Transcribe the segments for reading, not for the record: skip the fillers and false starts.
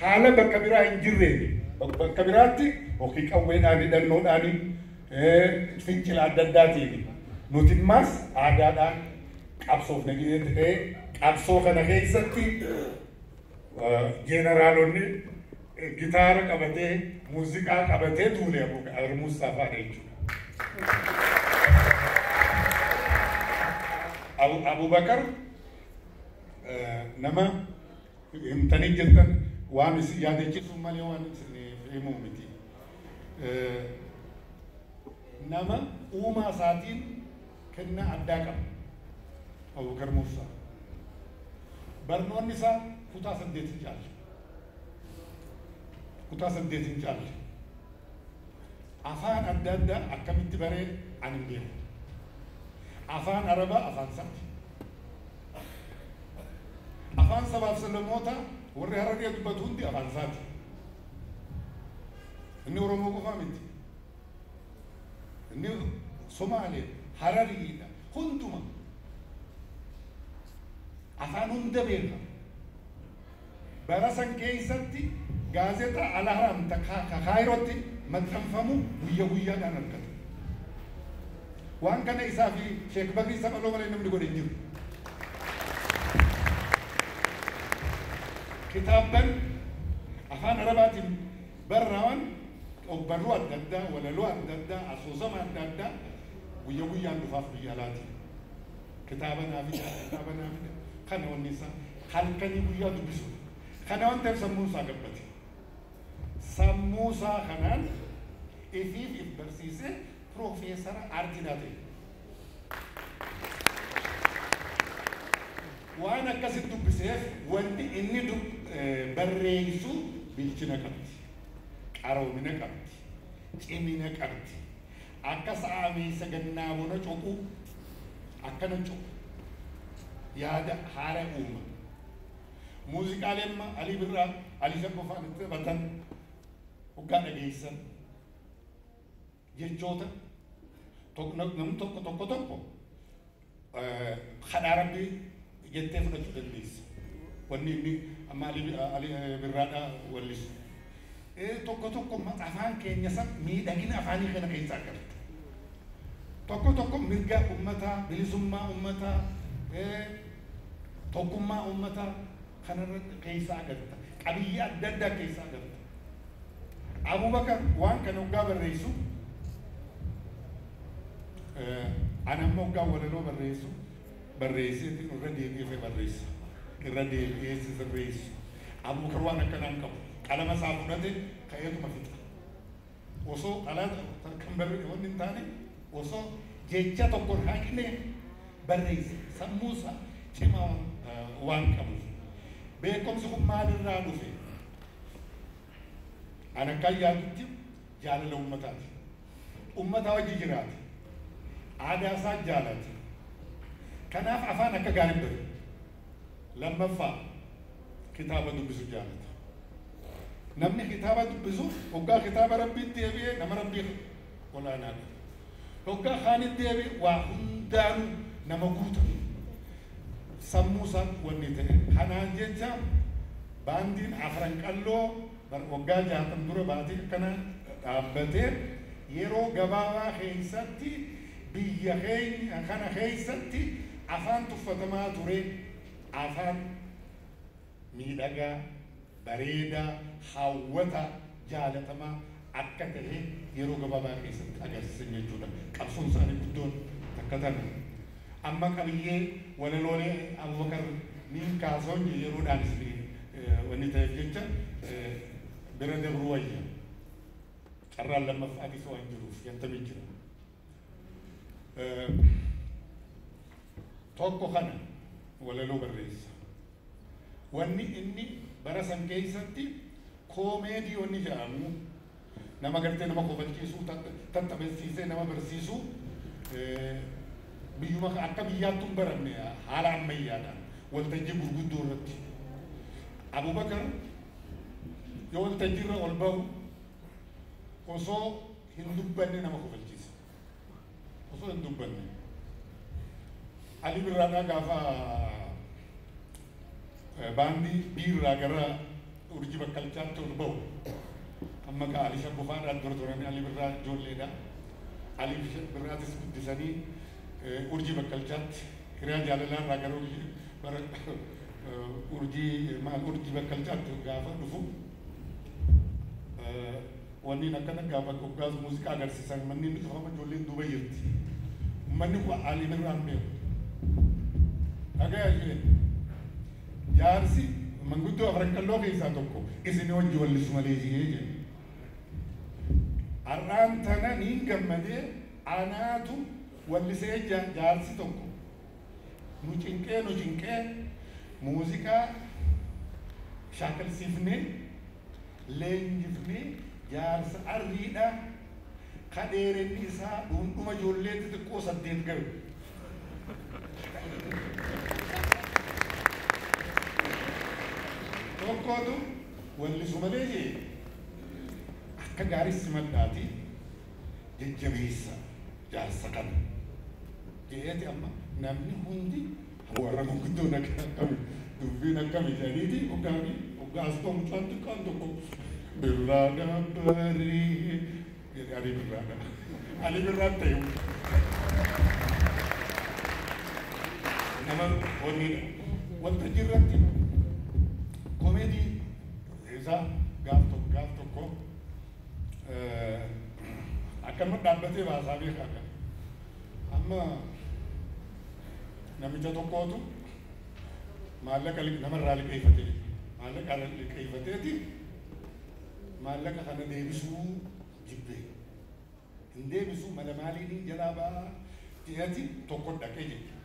حالة بكبيرة إنجرين بكبيراتي وكي كوين أني دنون أني فينشل عدداتي نوتيماس عددان أبصوف نجيت أبصوف أنا كيستي جنرالوني جيتار كبتة موسيقى كبتة دولة أبوك أرموز سافاريج أبو بكر نما امتني جدا وامس يادك ثم اليوم إمومتي نما وما ساتين كنا عداكم أبو بكر موسى برنون نساء كتا سديت جال كتا سديت جال أفان أددا أكمل تبرئ عن الدين أفان عربا أفان سات أفان سباب سلموتا ورّي هرّي يدبتون دي أفان سات إني ورموكو فامت إني سومالي هرّي هندوما أفان هندبينا برسن كيستي غازيتا على هرم تخايروتي مدفنفمو ويا دانا الكتب وان كان إسافي شيخ بكري سبب الله عليه نمد قول إنجيل كتابا أفان ربات برّوان أو برّو الدّا ولا لو الدّا أسوسم الدّا ويا نفاف بيالاتي كتابا نافذ كتابا نافذ خنا والنساء خل كني ويا دبسو خنا وانت سموسا قبتي سموسا خنان إفيف إبرسيسة بروفيسور أرجيناتي وأنا كسر دبسيف واني إني دب بريسو بيجنا كمتي أرو منا كمتي إمينا كمتي أكاس آمي سجنا ونا شوكو أكنا شوكو يادا حارة أمة موسيقى لما علي برا علي سبب فانت بطن وكان جيسن يجوتا توك نم توك خداربي يتفق جدليس وني أما علي برا وليس توك ما أفان كينيا سب ميدانين أفاني كنا كيسا كرت توك ميرجع أمتا بليسوما أمتا توكما أمتا خنا كيسا كرت أبي أددا كيسا كرت أبو بكر وان كانوا قابل رئيسو أنا موقع ولا لو بالرئيسو بالرئيسي تنو ردي في بالرئيس الردي يسيس الرئيس أبو بكر وانا كان أنكم على ما سافرته كياتو ما فيتا وصو على كمبر ونين تاني وصو جيجا تقول هاكني بالرئيس سموسا كما وان كمو بيكم سكم مال الرادو في أنا كاي يادتي جال الأمتات أمتا وجيجرات عادة سات جالت كناف عفانا كقارب لما فا كتابة دبسو جالت نمني كتابة دبسو وقا كتابة ربي تيبي نما ربي ولا ناك وقا خاني تيبي وهندان نما قوتا سموسا ونيته حنان جنجا باندين عفران كالو وقا جاتم دورة باتي كنا أبتر يرو جبابا خيساتي بيا خين خنا خيساتي عفان تفتما توري عفان ميداغا بريدا حوتا جالتما أكتره يرو جبابا خيسات أجر سنة جودا كابسون ساني بدون تكتنا أما كبيه ولا لولي أبو بكر مين كازون يرو دانس بي ونيته جنجا برد بروية أرى لما فادي سوى الجروف ينتمي جرو توقو خنا ولا لو بالرئيس واني إني برسم كيستي كوميدي واني جامو نما قلت نما قبل كيسو تتبسيسه نما برسيسو بيوما أكبياتهم برمي حالا عميانا والتجيب الجدورات أبو بكر يقول تجرى والبو وصو هندوبني نما كفلتيس وصو هندوبني علي برانا كافا باندي بير راجرا urjii bakkalchaatti ol bahu amma kaa Ali Shabbufaan dura turanii Ali Birraa ijoolleedha. Ali Birraatis guddisanii urjii bakkalchaatti hiriyaa jaalalaan irraa garuu bara urjii bakkalchaatti gaafa dhufu wanni akkana gaafa hoggaas muuziqaa agarsiisan manni inni cufama ijoolleen duuba jirti. Manni kun Ali Birraan beeku. Dhagayaa jireen jaarsi manguddoo afran qalloo keessaa tokko isin hojii wallisu malee jiyee jedhe. Har'aan tana niin gammadee anaatu wallisee jaarsi tokko nu cinqee muuziqaa shaakalsiifnee leenjifnee jaarsa arriidha kadheerinni isaa dhundhuma ijoollee xixiqqoo 8 galu. Tokkootu wallisu malee jee akka gaarii simadhaati jajjabeessa jaarsa kana jeeti amma namni hundi warra gurguddoon akkami dubbiin akkami jedhaniiti hoggaasitoo mucaan xiqqaan tokko birraadha barii jedhe Ali Birraan ta'e nama waliidha waltajjii irratti komeedii isaa gaaf tokko akkanuma dhaabbatee baasaa beekaa kan amma namicha tokkootu maallaqa namarraa liqeeffateeti maallaqa kana deebisuu jibbee hin deebisuu mala maaliin jalaa ba'aa jeeti tokko dhaqee jechuudha.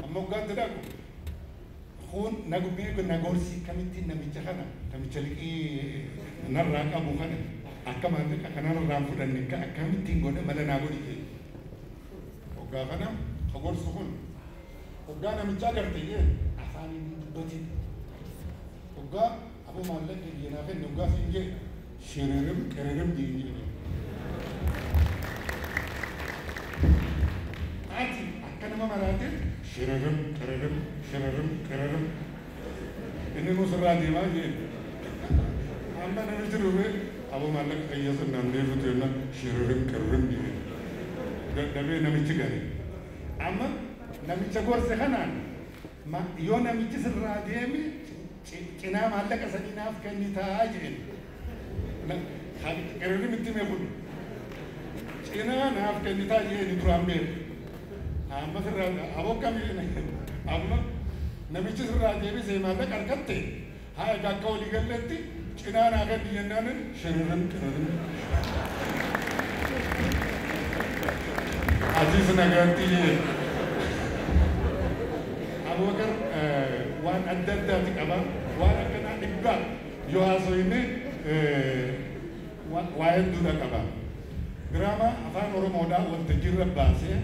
Amma hoggaatti dhaqu kun nagorsi kamitti namicha kana namicha liqii narraa qabu kana akka maallaqa kanarraa fudhanne akkamittiin godhe mala naa godhi jedhe. Hoggaa kana hagorsu kun hoggaa namichaa garte jee afaaniin dubbatin hoggaa abu maallaqa biyyanaa kenne hoggaa siin jee shiririm diin jedhe. Ati akka nama maraate shiririm inni nus irraa deemaa jee amma namichi dhufe abu maallaqa qayyasan naan deebitu yenna shiririm jedhe dadhabee namichi gale. Amma namicha gorse kanaan yoo namichi sirraa deeme cinaa maallaqa sadii naaf kennitaa jedhen qiririm itti mee kun cinaa naaf kennitaa jedheni duraan beeku. Amma sirraa abokkamii amma namichi sirraa deebisee maallaqa argatte haa egaa akka walii galletti cinaa naa kenni jennaan shiririm Aziz nagatti Abubakar waan adda addaati qaba waan akkanaa dhibbaa yoo haasoyne waa hedduudha qaba. Diraamaa afaan Oromoodhaa waltajjii irra baasee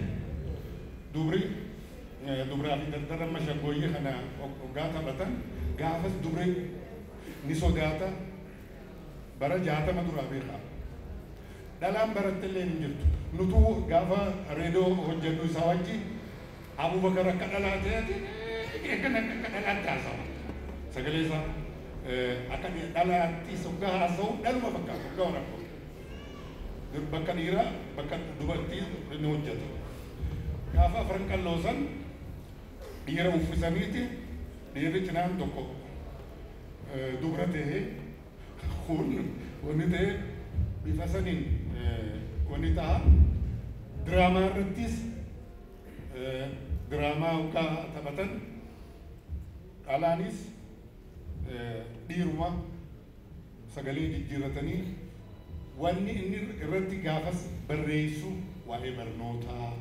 dubraa fi daldala mashangooyyee kana hoggaa taphatan gaafas dubree ni sodaata bara 60 duraa beekaa. Dhalaan barattellee hin jirtu. Nutu gaafa reedoo hojjennu isaa wajji Abubakar akka dhalaa ta'eeti eeggan akka dhalaatti haasawa. Sagalee isaa akka dhalaatti hoggaa haasa'u dhaluma fakkaata hoggaa waraaboo. Bakka dhiiraa bakka dubartii ni hojjetu. Gaafa afran qalloosan dhiira uffisaniiti dhiirri cinaan tokko dubra ta'ee kun wanni ta'ee bifa saniin wanni ta'a. Diraamaa irrattis diraamaa hoggaa taphatan dhalaanis dhiiruma sagalee jijjiirratanii wanni inni irratti gaafas barreessu waa'ee barnootaa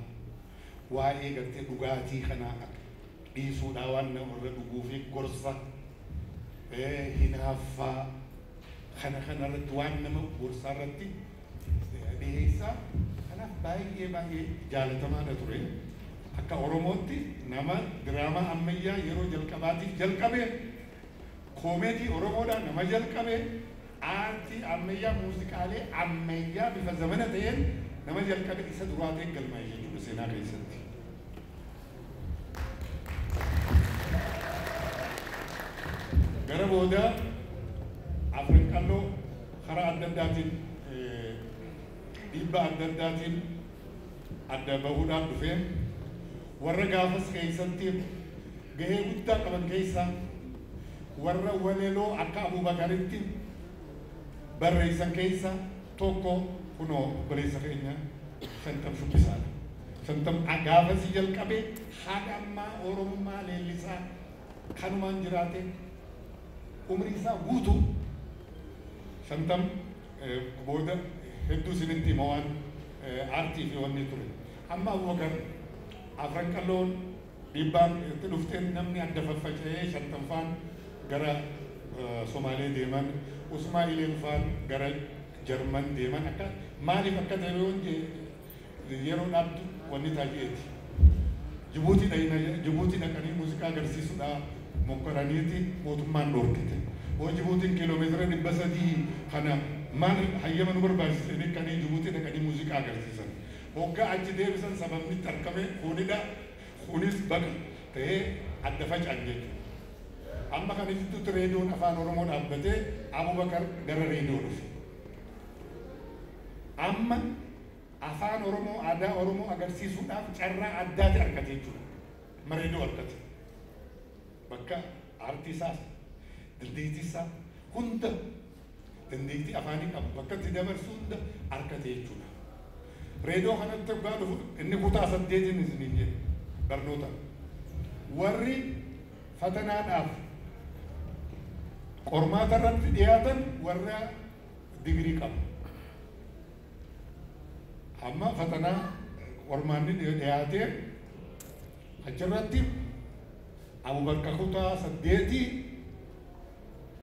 waa'ee gartee dhugaatii kanaa dhiisuudhaa waan namarra dhuguu fi gorsa hinaaffaa kanarratti waan nama gorsaa irratti dhiyeessaa. Kanaaf baay'ee jaalatamaadha ture. Akka Oromootti nama diraamaa ammayyaa yeroo jalqabaatiif jalqabee koomeedii Oromoodhaan nama jalqabee aartii ammayyaa muuziqaalee ammayyaa bifa zamana ta'een nama jalqabe isa duraa ta'e galmaa'e jechuudha seenaa keessatti. Gara booda Afran qalloo karaa adda addaatiin dhiibbaa adda addaatiin adda bahuudhaan dhufee warra gaafas keessatti gahee guddaa qaban keessaa warra waleloo akka Abubakaritti barreessan keessa tokko kunoo obboleessa keenya Shantam Shubbisaadha. Shantam gaafasi jalqabee haga ammaa Oromummaa leellisaa kanumaan jiraate umrii isaa guutuu Shantam booda hedduu isinitti hima waan aartii fi wanni ture. Amma Abubakar afran qalloon dhiibbaan itti dhufteen namni adda faffaca'ee Shantamfaan gara Somaalee deeman, Usmaa'ileen faan gara Jarman deeman akka maaliif akka ta'e yeroo dhaabdu wanni taa'i'eeti. Jibuutii dhaqanii muuziqaa agarsiisuudhaa mokkoraniiti mootummaan dhoorkite. Hoo Jibuutiin kiiloomeetira 300 kana maal hayyama nu barbaachisanii kan Jibuutii dhaqanii muuziqaa agarsiisan. Hoggaa achi deebisan sababni tarkame kunidha. Kunis baqa ta'ee adda faca'an jechuudha. Amma kan itti reediyoon afaan Oromoo dhaabbatee Abubakar gara reediyoo dhufe. Amma afaan Oromoo aadaa Oromoo agarsiisuudhaaf carraa addaati argate jechuudha. Reediyoo argate. Bakka aartiisaas dandeettiisaa hunda dandeettii afaanii qabu bakka itti dabarsu hunda argate jechuudha. Reediyoo kanatti waggaa dhufu inni kutaa 8 isiniin jedhe barnoota. Warri fatanaadhaaf qormaata irratti dhiyaatan warra digirii qabu. Amma fatanaa qormaanni dhiyaatee achirratti Abubakar kutaa 8